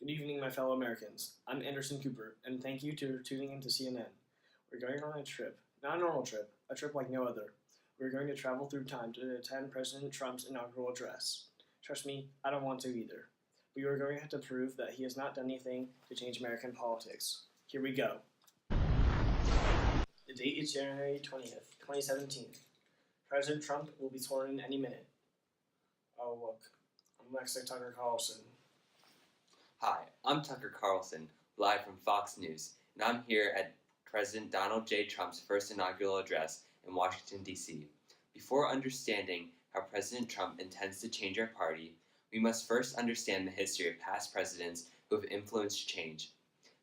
Good evening, my fellow Americans. I'm Anderson Cooper, and thank you for tuning in to CNN. We're going on a trip, not a normal trip, a trip like no other. We're going to travel through time to attend President Trump's inaugural address. Trust me, I don't want to either. We are going to have to prove that he has not done anything to change American politics. Here we go. The date is January 20th, 2017. President Trump will be sworn in any minute. Oh, look, I'm next to Tucker Carlson. Hi, I'm Tucker Carlson, live from Fox News, and I'm here at President Donald J. Trump's first inaugural address in Washington, D.C. Before understanding how President Trump intends to change our party, we must first understand the history of past presidents who have influenced change.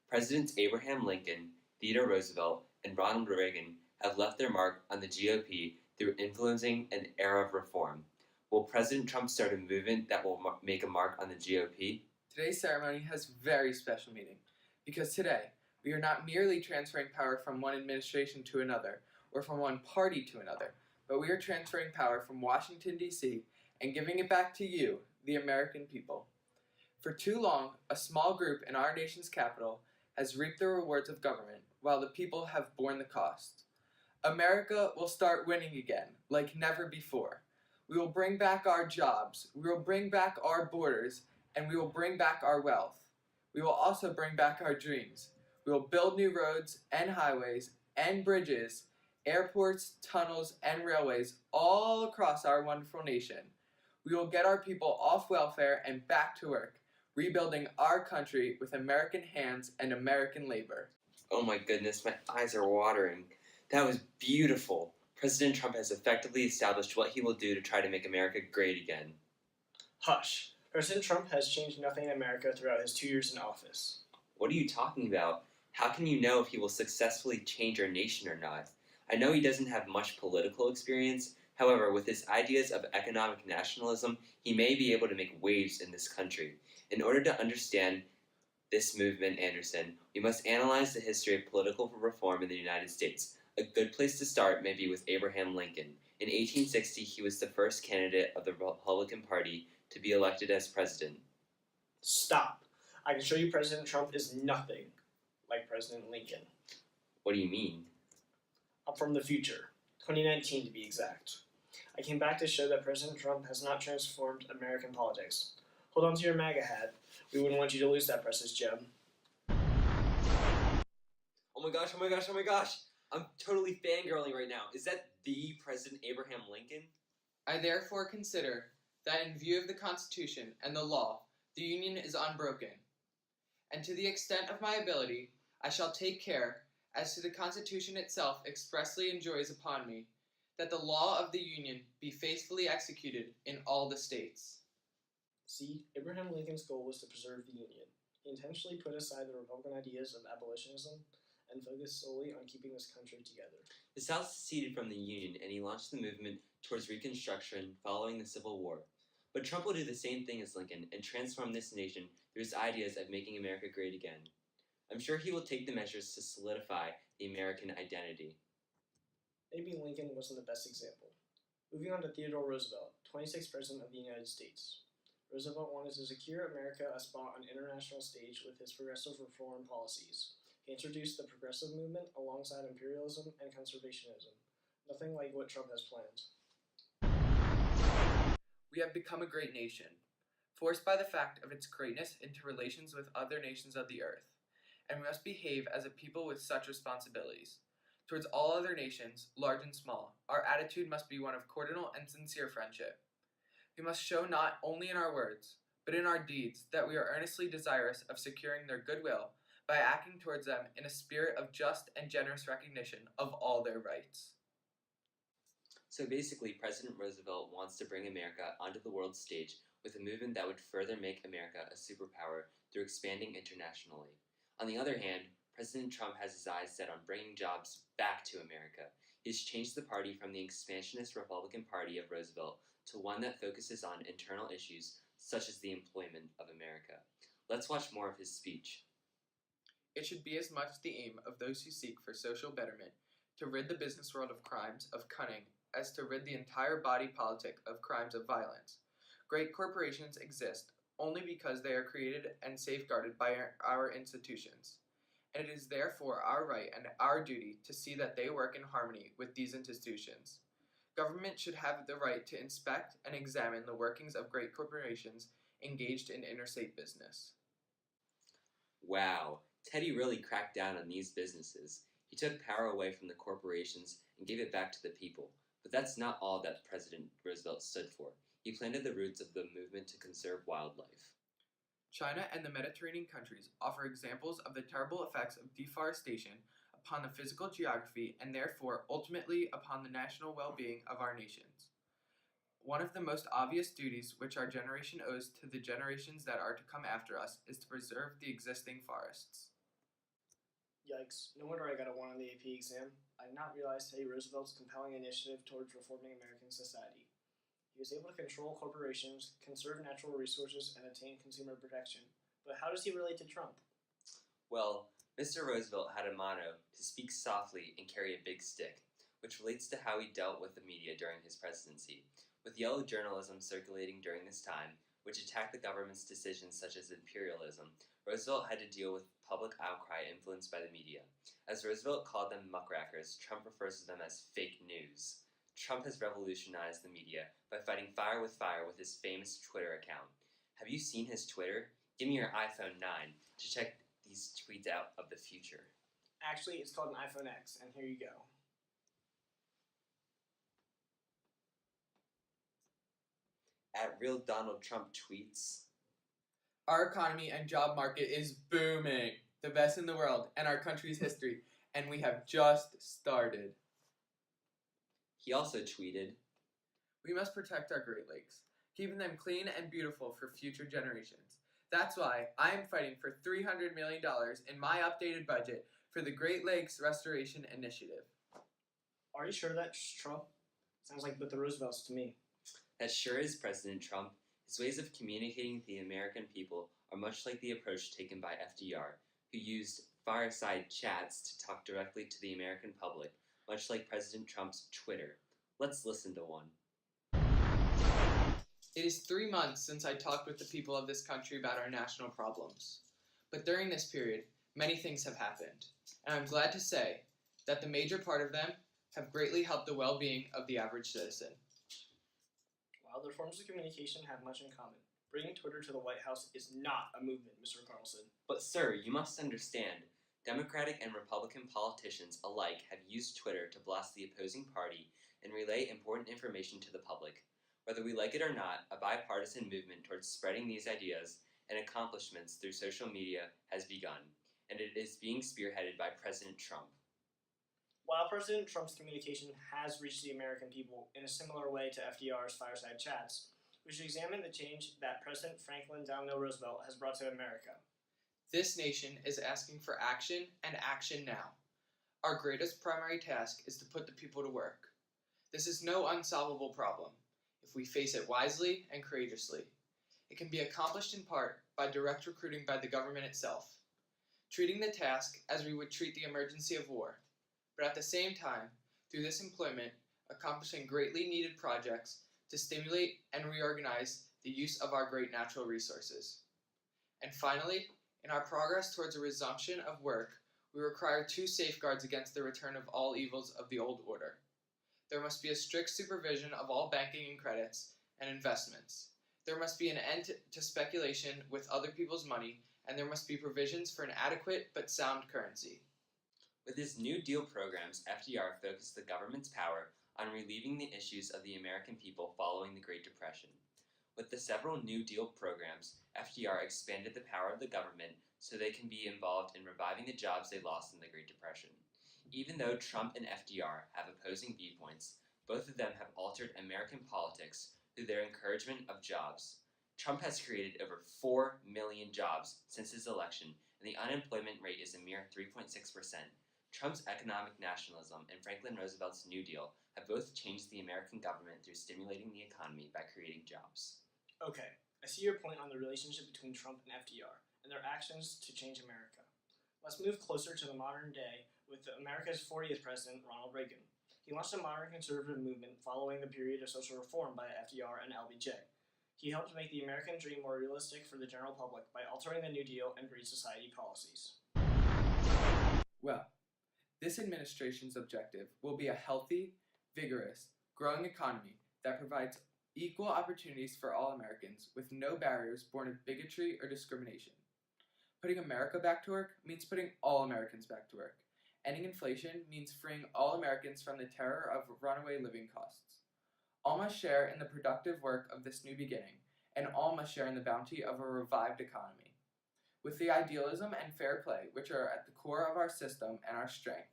Presidents Abraham Lincoln, Theodore Roosevelt, and Ronald Reagan have left their mark on the GOP through influencing an era of reform. Will President Trump start a movement that will make a mark on the GOP? Today's ceremony has very special meaning, because today, we are not merely transferring power from one administration to another, or from one party to another, but we are transferring power from Washington, D.C., and giving it back to you, the American people. For too long, a small group in our nation's capital has reaped the rewards of government, while the people have borne the cost. America will start winning again, like never before. We will bring back our jobs, we will bring back our borders, and we will bring back our wealth. We will also bring back our dreams. We will build new roads and highways and bridges, airports, tunnels, and railways all across our wonderful nation. We will get our people off welfare and back to work, rebuilding our country with American hands and American labor. Oh my goodness, my eyes are watering. That was beautiful. President Trump has effectively established what he will do to try to make America great again. Hush. President Trump has changed nothing in America throughout his 2 years in office. What are you talking about? How can you know if he will successfully change our nation or not? I know he doesn't have much political experience. However, with his ideas of economic nationalism, he may be able to make waves in this country. In order to understand this movement, Anderson, we must analyze the history of political reform in the United States. A good place to start may be with Abraham Lincoln. In 1860, he was the first candidate of the Republican Party to be elected as president. Stop. I can show you President Trump is nothing like President Lincoln. What do you mean? I'm from the future, 2019 to be exact. I came back to show that President Trump has not transformed American politics. Hold on to your MAGA hat. We wouldn't want you to lose that precious gem. Oh my gosh, oh my gosh, oh my gosh! I'm totally fangirling right now. Is that the President Abraham Lincoln? I therefore consider that in view of the Constitution and the law, the Union is unbroken. And to the extent of my ability, I shall take care, as to the Constitution itself expressly enjoins upon me, that the law of the Union be faithfully executed in all the states. See, Abraham Lincoln's goal was to preserve the Union. He intentionally put aside the Republican ideas of abolitionism and focused solely on keeping this country together. The South seceded from the Union, and he launched the movement towards Reconstruction following the Civil War. But Trump will do the same thing as Lincoln and transform this nation through his ideas of making America great again. I'm sure he will take the measures to solidify the American identity. Maybe Lincoln wasn't the best example. Moving on to Theodore Roosevelt, 26th President of the United States. Roosevelt wanted to secure America a spot on the international stage with his progressive reform policies. He introduced the progressive movement alongside imperialism and conservationism. Nothing like what Trump has planned. We have become a great nation, forced by the fact of its greatness into relations with other nations of the earth, and we must behave as a people with such responsibilities. Towards all other nations, large and small, our attitude must be one of cordial and sincere friendship. We must show not only in our words, but in our deeds that we are earnestly desirous of securing their goodwill by acting towards them in a spirit of just and generous recognition of all their rights. So basically, President Roosevelt wants to bring America onto the world stage with a movement that would further make America a superpower through expanding internationally. On the other hand, President Trump has his eyes set on bringing jobs back to America. He's changed the party from the expansionist Republican Party of Roosevelt to one that focuses on internal issues such as the employment of America. Let's watch more of his speech. It should be as much the aim of those who seek for social betterment to rid the business world of crimes of cunning as to rid the entire body politic of crimes of violence. Great corporations exist only because they are created and safeguarded by our institutions. And it is therefore our right and our duty to see that they work in harmony with these institutions. Government should have the right to inspect and examine the workings of great corporations engaged in interstate business. Wow, Teddy really cracked down on these businesses. He took power away from the corporations and gave it back to the people. But that's not all that President Roosevelt stood for. He planted the roots of the movement to conserve wildlife. China and the Mediterranean countries offer examples of the terrible effects of deforestation upon the physical geography and therefore ultimately upon the national well-being of our nations. One of the most obvious duties which our generation owes to the generations that are to come after us is to preserve the existing forests. Yikes, no wonder I got a 1 on the AP exam. I did not realize Teddy Roosevelt's compelling initiative towards reforming American society. He was able to control corporations, conserve natural resources, and attain consumer protection. But how does he relate to Trump? Well, Mr. Roosevelt had a motto to speak softly and carry a big stick, which relates to how he dealt with the media during his presidency. With yellow journalism circulating during this time, which attacked the government's decisions such as imperialism, Roosevelt had to deal with public outcry influenced by the media. As Roosevelt called them muckrakers, Trump refers to them as fake news. Trump has revolutionized the media by fighting fire with his famous Twitter account. Have you seen his Twitter? Give me your iPhone 9 to check these tweets out of the future. Actually, it's called an iPhone X, and here you go. At Real Donald Trump tweets. Our economy and job market is booming, the best in the world and our country's history, and we have just started. He also tweeted, We must protect our Great Lakes, keeping them clean and beautiful for future generations. That's why I am fighting for $300 million in my updated budget for the Great Lakes Restoration Initiative. Are you sure that's Trump? Sounds like the Roosevelts to me. That sure is President Trump. His ways of communicating with the American people are much like the approach taken by FDR, who used fireside chats to talk directly to the American public, much like President Trump's Twitter. Let's listen to one. It is 3 months since I talked with the people of this country about our national problems. But during this period, many things have happened, and I'm glad to say that the major part of them have greatly helped the well-being of the average citizen. While the forms of communication have much in common, bringing Twitter to the White House is not a movement, Mr. Carlson. But sir, you must understand, Democratic and Republican politicians alike have used Twitter to blast the opposing party and relay important information to the public. Whether we like it or not, a bipartisan movement towards spreading these ideas and accomplishments through social media has begun, and it is being spearheaded by President Trump. While President Trump's communication has reached the American people in a similar way to FDR's fireside chats, we should examine the change that President Franklin Delano Roosevelt has brought to America. This nation is asking for action and action now. Our greatest primary task is to put the people to work. This is no unsolvable problem if we face it wisely and courageously. It can be accomplished in part by direct recruiting by the government itself, treating the task as we would treat the emergency of war, but at the same time, through this employment, accomplishing greatly needed projects to stimulate and reorganize the use of our great natural resources. And finally, in our progress towards a resumption of work, we require 2 safeguards against the return of all evils of the old order. There must be a strict supervision of all banking and credits and investments. There must be an end to speculation with other people's money, and there must be provisions for an adequate but sound currency. With his New Deal programs, FDR focused the government's power on relieving the issues of the American people following the Great Depression. With the several New Deal programs, FDR expanded the power of the government so they can be involved in reviving the jobs they lost in the Great Depression. Even though Trump and FDR have opposing viewpoints, both of them have altered American politics through their encouragement of jobs. Trump has created over 4 million jobs since his election, and the unemployment rate is a mere 3.6%. Trump's economic nationalism and Franklin Roosevelt's New Deal have both changed the American government through stimulating the economy by creating jobs. Okay, I see your point on the relationship between Trump and FDR and their actions to change America. Let's move closer to the modern day with America's 40th president, Ronald Reagan. He launched a modern conservative movement following the period of social reform by FDR and LBJ. He helped make the American dream more realistic for the general public by altering the New Deal and Great Society policies. Well, this administration's objective will be a healthy, vigorous, growing economy that provides equal opportunities for all Americans with no barriers born of bigotry or discrimination. Putting America back to work means putting all Americans back to work. Ending inflation means freeing all Americans from the terror of runaway living costs. All must share in the productive work of this new beginning, and all must share in the bounty of a revived economy. With the idealism and fair play which are at the core of our system and our strength,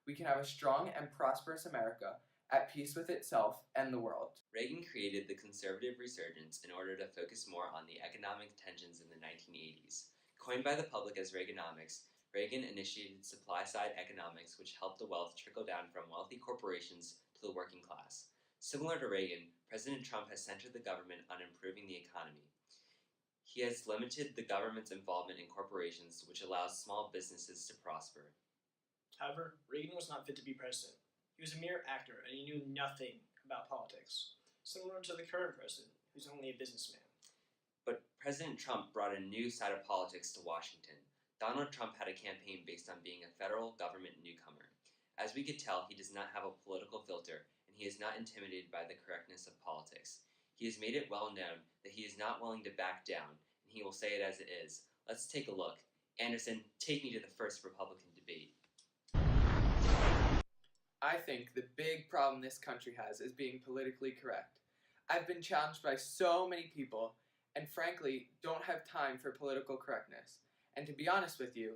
we can have a strong and prosperous America at peace with itself and the world. Reagan created the conservative resurgence in order to focus more on the economic tensions in the 1980s. Coined by the public as Reaganomics, Reagan initiated supply-side economics which helped the wealth trickle down from wealthy corporations to the working class. Similar to Reagan, President Trump has centered the government on improving the economy. He has limited the government's involvement in corporations, which allows small businesses to prosper. However, Reagan was not fit to be president. He was a mere actor and he knew nothing about politics, similar to the current president, who's only a businessman. But President Trump brought a new side of politics to Washington. Donald Trump had a campaign based on being a federal government newcomer. As we could tell, he does not have a political filter, and he is not intimidated by the correctness of politics. He has made it well known that he is not willing to back down, and he will say it as it is. Let's take a look. Anderson, take me to the first Republican debate. I think the big problem this country has is being politically correct. I've been challenged by so many people, and frankly, don't have time for political correctness. And to be honest with you,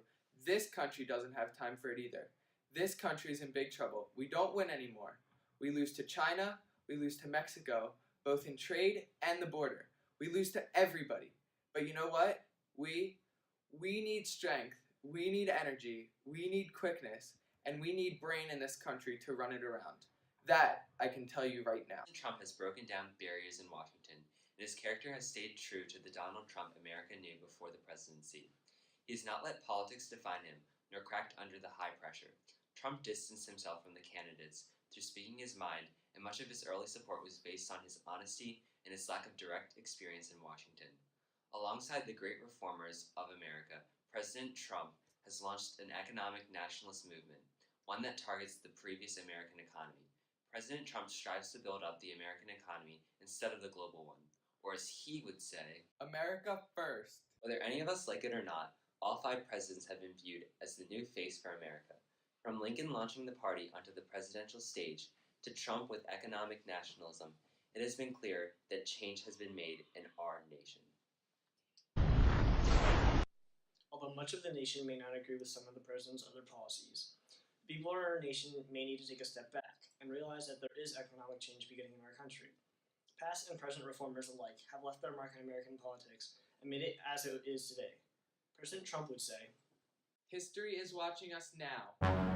this country doesn't have time for it either. This country is in big trouble. We don't win anymore. We lose to China, we lose to Mexico, both in trade and the border. We lose to everybody. But you know what? We need strength, we need energy, we need quickness, and we need brain in this country to run it around. That I can tell you right now. Trump has broken down barriers in Washington, and his character has stayed true to the Donald Trump America knew before the presidency. He has not let politics define him, nor cracked under the high pressure. Trump distanced himself from the candidates through speaking his mind, and much of his early support was based on his honesty and his lack of direct experience in Washington. Alongside the great reformers of America, President Trump has launched an economic nationalist movement, one that targets the previous American economy. President Trump strives to build up the American economy instead of the global one, or as he would say, America first. Whether any of us like it or not, all 5 presidents have been viewed as the new face for America. From Lincoln launching the party onto the presidential stage, to Trump with economic nationalism, it has been clear that change has been made in our nation. Although much of the nation may not agree with some of the president's other policies, people in our nation may need to take a step back and realize that there is economic change beginning in our country. Past and present reformers alike have left their mark in American politics and made it as it is today. President Trump would say, History is watching us now.